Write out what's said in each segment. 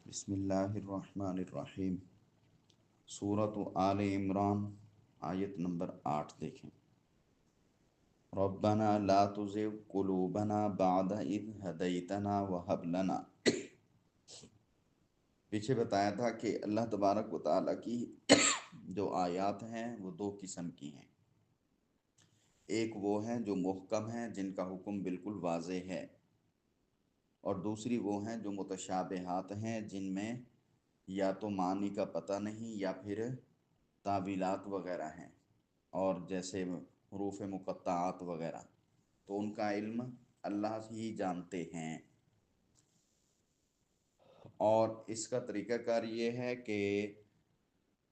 بسم اللہ الرحمن الرحیم۔ سورۃ آل عمران آیت نمبر 8 دیکھیں۔ ربنا لا تزغ قلوبنا بعد اذ ہدیتنا وہب لنا۔ پیچھے بتایا تھا کہ اللہ تبارک و تعالیٰ کی جو آیات ہیں وہ دو قسم کی ہیں۔ ایک وہ ہیں جو محکم ہیں، جن کا حکم بالکل واضح ہے، اور دوسری وہ ہیں جو متشابہات ہیں، جن میں یا تو معنی کا پتہ نہیں یا پھر تعویلات وغیرہ ہیں، اور جیسے حروف مقطعات وغیرہ، تو ان کا علم اللہ ہی جانتے ہیں۔ اور اس کا طریقہ کار یہ ہے کہ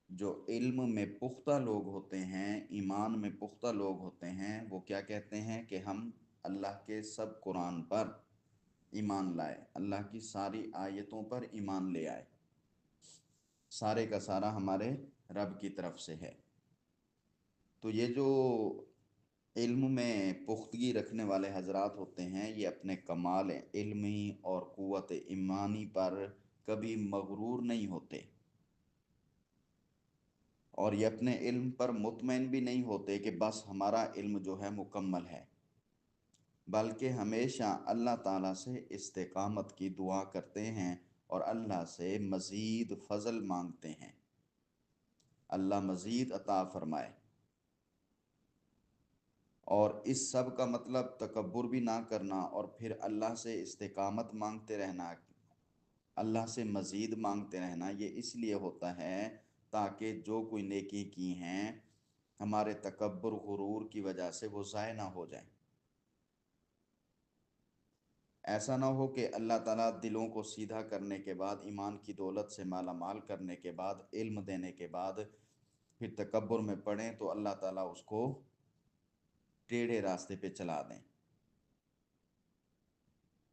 جو علم میں پختہ لوگ ہوتے ہیں، ایمان میں پختہ لوگ ہوتے ہیں، وہ کیا کہتے ہیں کہ ہم اللہ کے سب قرآن پر ایمان لائے، اللہ کی ساری آیتوں پر ایمان لے آئے، سارے کا سارا ہمارے رب کی طرف سے ہے۔ تو یہ جو علم میں پختگی رکھنے والے حضرات ہوتے ہیں، یہ اپنے کمال علمی اور قوت ایمانی پر کبھی مغرور نہیں ہوتے، اور یہ اپنے علم پر مطمئن بھی نہیں ہوتے کہ بس ہمارا علم جو ہے مکمل ہے، بلکہ ہمیشہ اللہ تعالیٰ سے استقامت کی دعا کرتے ہیں اور اللہ سے مزید فضل مانگتے ہیں، اللہ مزید عطا فرمائے۔ اور اس سب کا مطلب تکبر بھی نہ کرنا، اور پھر اللہ سے استقامت مانگتے رہنا، اللہ سے مزید مانگتے رہنا، یہ اس لیے ہوتا ہے تاکہ جو کوئی نیکی کی ہیں ہمارے تکبر غرور کی وجہ سے وہ ضائع نہ ہو جائیں۔ ایسا نہ ہو کہ اللہ تعالیٰ دلوں کو سیدھا کرنے کے بعد، ایمان کی دولت سے مالا مال کرنے کے بعد، علم دینے کے بعد پھر تکبر میں پڑیں تو اللہ تعالیٰ اس کو ٹیڑھے راستے پہ چلا دیں۔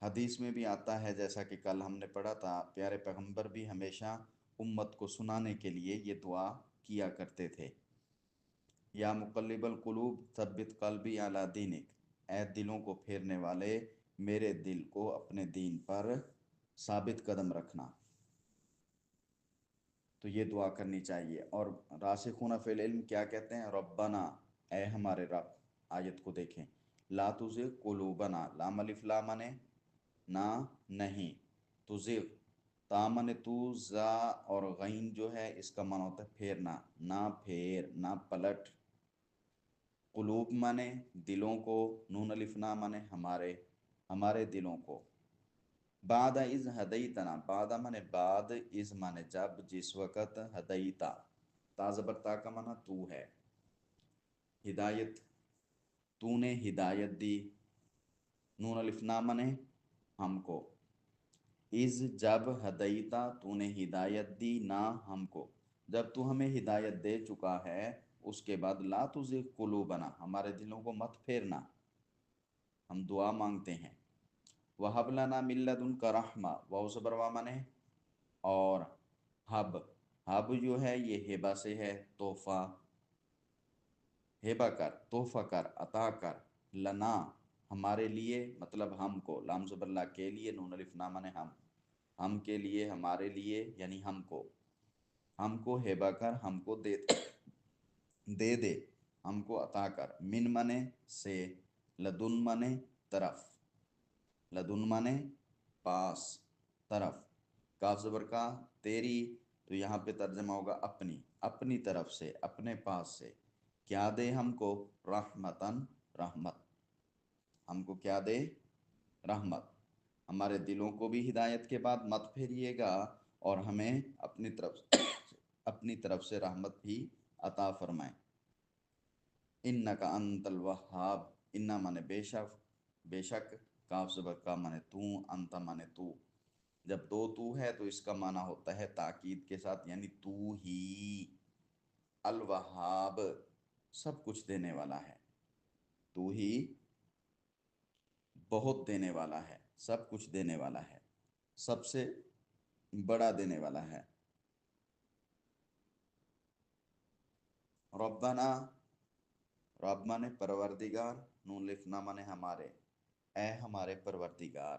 حدیث میں بھی آتا ہے، جیسا کہ کل ہم نے پڑھا تھا، پیارے پیغمبر بھی ہمیشہ امت کو سنانے کے لیے یہ دعا کیا کرتے تھے، یا مقلب القلوب ثبت قلبی علی دینک، اے دلوں کو پھیرنے والے میرے دل کو اپنے دین پر ثابت قدم رکھنا۔ تو یہ دعا کرنی چاہیے۔ اور راسخون فی العلم کیا کہتے ہیں؟ ربنا، اے ہمارے رب۔ آیت کو دیکھیں، لا تزغ قلوبنا، لام الف لا مانے نہ، نہیں، تزغ، تا مانے تو، زا اور غین جو ہے اس کا معنی ہوتا ہے پھیرنا، نہ پھیر، نہ پلٹ۔ قلوب مانے دلوں کو، نون الف نا مانے ہمارے دلوں کو۔ بعد از ہدیتنا، بعد مانے بعد، از مانے جب، جس وقت، ہدیتا، تا زبر تا کا مانا تو ہے، ہدایت، تو نے ہدایت دی، نون الف نا مانے ہم کو، از جب، ہدیتا تو نے ہدایت دی، نا ہم کو، جب تو ہمیں ہدایت دے چکا ہے، اس کے بعد لا تزغ قلوبنا، ہمارے دلوں کو مت پھیرنا، ہم دعا مانگتے ہیں۔ وَهَبْ لَنَا مِن لَّدُنْكَ رَحْمَةً، واو زبر وا مانے اور، ہب جو ہے یہ ہبہ سے ہے، تحفہ، ہبہ کر، تحفہ کر، عطا کر، لنا ہمارے لیے، مطلب ہم کو، لام زبر لا کے لیے، نون الف نا مانے ہم کے لیے، ہمارے لیے یعنی ہم کو ہبہ کر، ہم کو دے ہم کو عطا کر، من مانے سے، لدن مانے طرف، لدن مانے پاس، طرف، کاف زبر کا تیری، تو یہاں پہ ترجمہ ہوگا اپنی طرف سے، اپنے پاس سے، کیا دے ہم کو، رحمتن، رحمت، ہم کو کیا دے، رحمت، ہمارے دلوں کو بھی ہدایت کے بعد مت پھیریے گا، اور ہمیں اپنی طرف سے رحمت بھی عطا فرمائیں۔ انکا انت الوہاب، انا مانے بے شک، کاف زبر کا مانے تو، انت مانے تو، جب دو تو ہے تو اس کا معنی ہوتا ہے تاکید کے ساتھ، یعنی تو ہی الوہاب، سب کچھ دینے والا ہے، تو ہی بہت دینے والا ہے، سب کچھ دینے والا ہے، سب سے بڑا دینے والا ہے۔ ربنا، رب مانے پروردگار، نون لکھنا مانے ہمارے، اے ہمارے پروردگار،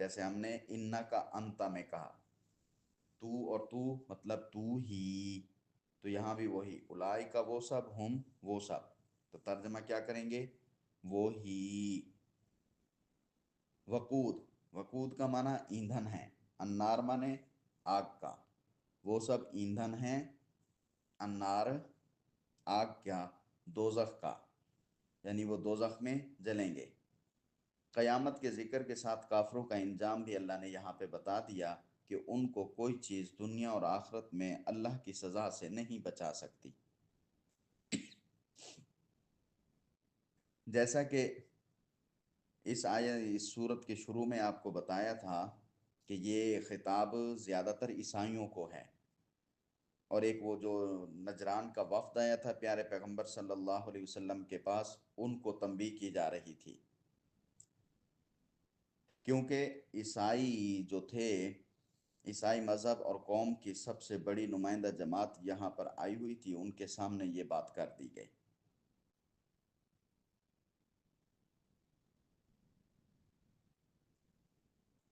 جیسے ہم نے انا کا انتا میں کہا، تو اور تو مطلب تو ہی، تو یہاں بھی وہی الائی کا وہ سب، ہم وہ سب، تو ترجمہ کیا کریں گے؟ وہ ہی۔ وقود، وقود کا معنی ایندھن ہے، انار معنی آگ کا، وہ سب ایندھن ہیں، انار آگ کیا؟ دوزخ کا، یعنی وہ دوزخ میں جلیں گے۔ قیامت کے ذکر کے ساتھ کافروں کا انجام بھی اللہ نے یہاں پہ بتا دیا کہ ان کو کوئی چیز دنیا اور آخرت میں اللہ کی سزا سے نہیں بچا سکتی۔ جیسا کہ اس صورت کے شروع میں آپ کو بتایا تھا کہ یہ خطاب زیادہ تر عیسائیوں کو ہے، اور ایک وہ جو نجران کا وفد آیا تھا پیارے پیغمبر صلی اللہ علیہ وسلم کے پاس، ان کو تنبیہ کی جا رہی تھی، کیونکہ عیسائی جو تھے، عیسائی مذہب اور قوم کی سب سے بڑی نمائندہ جماعت یہاں پر آئی ہوئی تھی، ان کے سامنے یہ بات کر دی گئی۔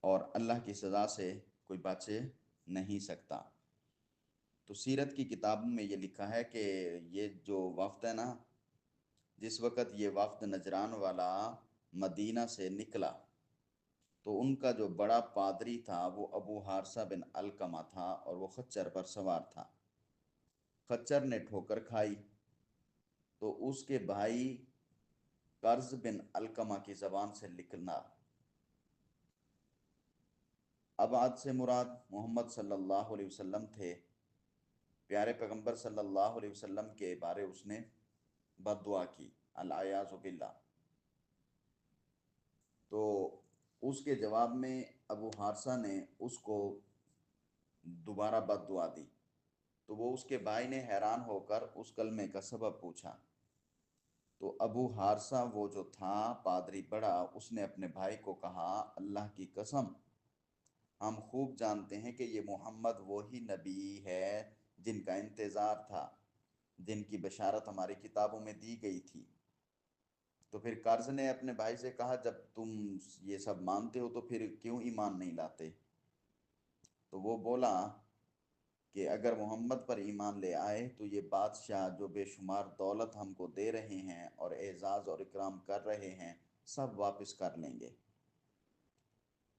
اور اللہ کی سزا سے کوئی بچ نہیں سکتا۔ تو سیرت کی کتابوں میں یہ لکھا ہے کہ یہ جو وفد ہے نا، جس وقت یہ وفد نجران والا مدینہ سے نکلا، تو ان کا جو بڑا پادری تھا وہ ابو حارثہ بن علقمہ تھا، اور وہ خچر پر سوار تھا۔ خچر نے ٹھوکر کھائی تو اس کے بھائی قرظ بن علقمہ کی زبان سے نکلا۔ ابعد سے مراد محمد صلی اللہ علیہ وسلم تھے، پیارے پیغمبر صلی اللہ علیہ وسلم کے بارے اس نے بد دعا کی، العیاذ باللہ۔ تو اس کے جواب میں ابو حارثہ نے اس کو دوبارہ بد دعا دی، تو وہ اس کے بھائی نے حیران ہو کر اس کلمے کا سبب پوچھا، تو ابو حارثہ وہ جو تھا پادری بڑا، اس نے اپنے بھائی کو کہا، اللہ کی قسم ہم خوب جانتے ہیں کہ یہ محمد وہی نبی ہے جن کا انتظار تھا، جن کی بشارت ہماری کتابوں میں دی گئی تھی۔ تو پھر قرظ نے اپنے بھائی سے کہا، جب تم یہ سب مانتے ہو تو پھر کیوں ایمان نہیں لاتے؟ تو وہ بولا کہ اگر محمد پر ایمان لے آئے تو یہ بادشاہ جو بے شمار دولت ہم کو دے رہے ہیں اور اعزاز اور اکرام کر رہے ہیں، سب واپس کر لیں گے۔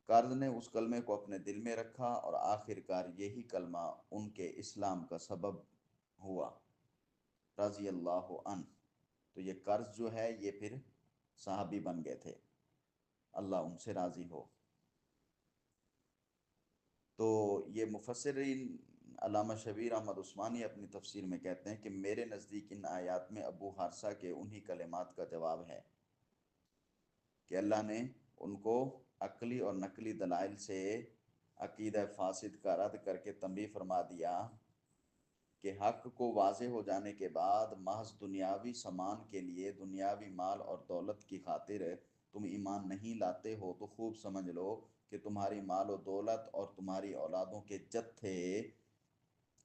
قرظ نے اس کلمے کو اپنے دل میں رکھا، اور آخر کار یہی کلمہ ان کے اسلام کا سبب ہوا، رضی اللہ عنہ۔ تو یہ قرظ جو ہے یہ پھر صحابی بن گئے تھے، اللہ ان سے راضی ہو۔ تو یہ مفسرین علامہ شبیر احمد عثمانی اپنی تفسیر میں کہتے ہیں کہ میرے نزدیک ان آیات میں ابو حارثہ کے انہی کلمات کا جواب ہے کہ اللہ نے ان کو عقلی اور نقلی دلائل سے عقیدہ فاسد کا رد کر کے تنبیہ فرما دیا کہ حق کو واضح ہو جانے کے بعد محض دنیاوی سامان کے لیے، دنیاوی مال اور دولت کی خاطر تم ایمان نہیں لاتے ہو، تو خوب سمجھ لو کہ تمہاری مال و دولت اور تمہاری اولادوں کے جتھے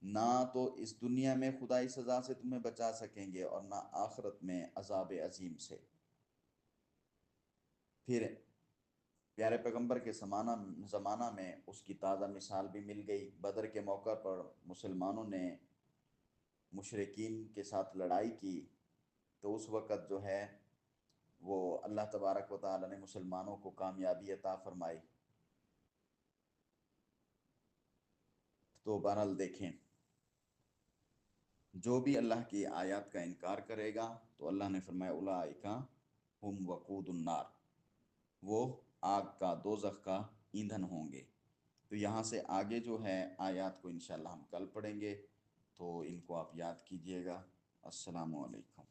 نہ تو اس دنیا میں خدائی سزا سے تمہیں بچا سکیں گے، اور نہ آخرت میں عذاب عظیم سے۔ پھر پیارے پیغمبر کے زمانہ میں اس کی تازہ مثال بھی مل گئی۔ بدر کے موقع پر مسلمانوں نے مشرکین کے ساتھ لڑائی کی، تو اس وقت جو ہے وہ اللہ تبارک و تعالی نے مسلمانوں کو کامیابی عطا فرمائی۔ تو بہرحال دیکھیں، جو بھی اللہ کی آیات کا انکار کرے گا تو اللہ نے فرمایا اولئک ہم وقود النار، وہ آگ کا، دوزخ کا ایندھن ہوں گے۔ تو یہاں سے آگے جو ہے آیات کو انشاءاللہ ہم کل پڑھیں گے، تو ان کو آپ یاد کیجئے گا۔ السلام علیکم۔